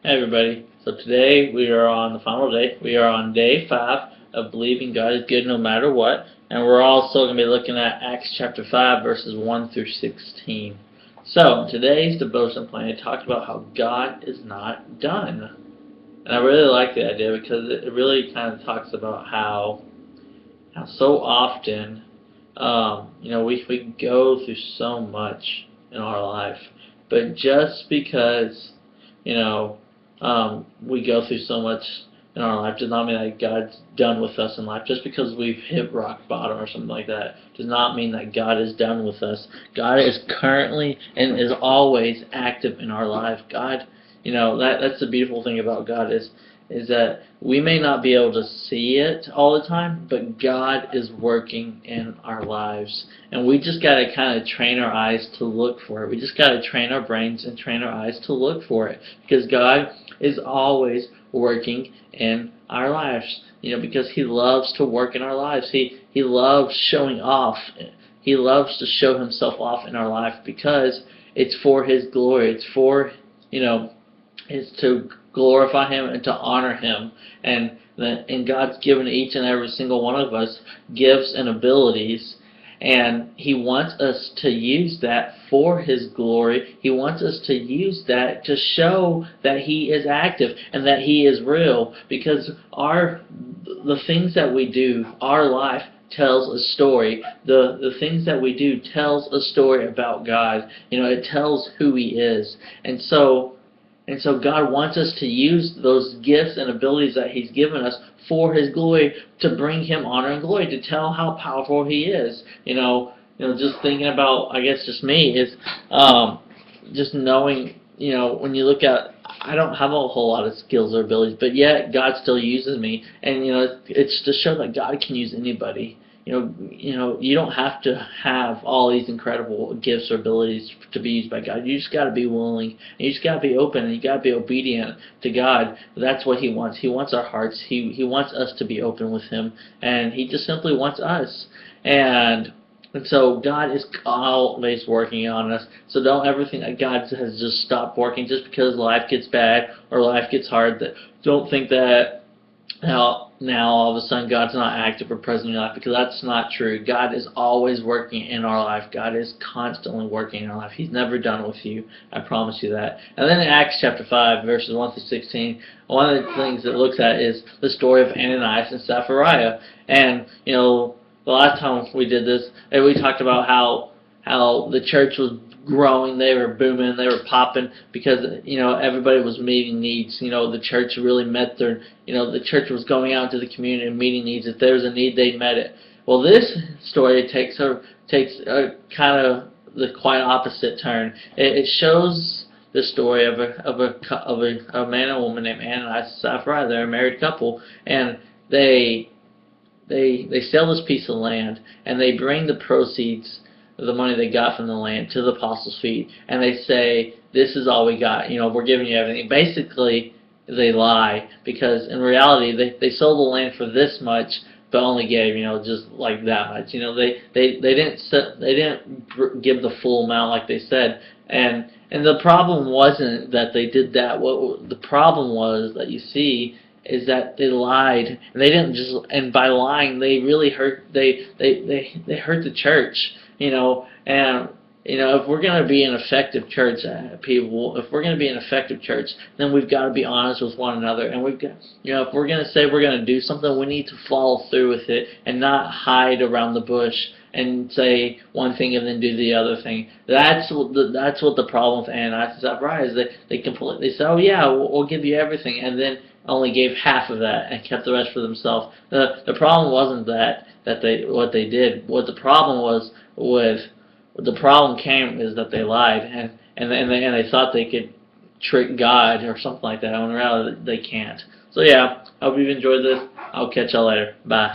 Hey everybody, so today we are on the final day. We are on day 5 of believing God is good no matter what, and we're also going to be looking at Acts chapter 5 verses 1 through 16. So, today's devotion plan talks about how God is not done. And I really like the idea because it really kind of talks about how so often, we go through so much in our life, but just because, we go through so much in our life does not mean that God's done with us in life. Just because we've hit rock bottom or something like that does not mean that God is done with us. God is currently and is always active in our life. God, that's the beautiful thing about God is that we may not be able to see it all the time, but God is working in our lives. And we just got to kind of train our eyes to look for it. We just got to train our brains and train our eyes to look for it. Because God is always working in our lives. Because He loves to work in our lives. He loves showing off. He loves to show Himself off in our life because it's for His glory. It's for, it's to glorify Him and to honor Him. And God's given each and every single one of us gifts and abilities, and He wants us to use that for His glory. He wants us to use that to show that He is active and that He is real, because the things that we do, our life tells a story. The things that we do tells a story about God. It tells who He is. And so God wants us to use those gifts and abilities that He's given us for His glory, to bring Him honor and glory, to tell how powerful He is. Just thinking about, I guess, just me is just knowing. When you look at, I don't have a whole lot of skills or abilities, but yet God still uses me, and it's to show that God can use anybody. You don't have to have all these incredible gifts or abilities to be used by God. You just got to be willing, and you just got to be open, and you got to be obedient to God. That's what He wants. He wants our hearts. He wants us to be open with Him, and He just simply wants us. And so God is always working on us. So don't ever think that God has just stopped working just because life gets bad or life gets hard. Don't think that now all of a sudden God's not active or present in your life, because that's not true. God is always working in our life. God is constantly working in our life. He's never done with you. I promise you that. And then in Acts chapter 5, verses 1 through 16, one of the things it looks at is the story of Ananias and Sapphira. And, the last time we did this, we talked about how the church was growing, they were booming, they were popping, because everybody was meeting needs. The church really met their, the church was going out into the community and meeting needs. If there was a need, they met it. Well, this story takes a kind of the quite opposite turn. It shows the story of a man and a woman named Ananias and Sapphira. They're a married couple, and they sell this piece of land, and they bring the proceeds, the money they got from the land, to the apostles' feet, and they say, this is all we got, we're giving you everything. Basically, they lie, because in reality, they sold the land for this much, but only gave, just like that much. They didn't give the full amount like they said, and the problem wasn't that they did that. What the problem was that you see is that they lied, and they didn't just, and by lying they really hurt, they hurt the church. And if we're going to be an effective church, people, if we're going to be an effective church, then we've got to be honest with one another, and we've got, if we're going to say we're going to do something, we need to follow through with it and not hide around the bush and say one thing and then do the other thing. That's what the problem with Ananias and Sapphira is. They said, oh yeah, we'll give you everything, and then only gave half of that and kept the rest for themselves. The problem wasn't what they did. What the problem came is that they lied, and they thought they could trick God or something like that. When in reality, they can't. So yeah, I hope you've enjoyed this. I'll catch y'all later. Bye.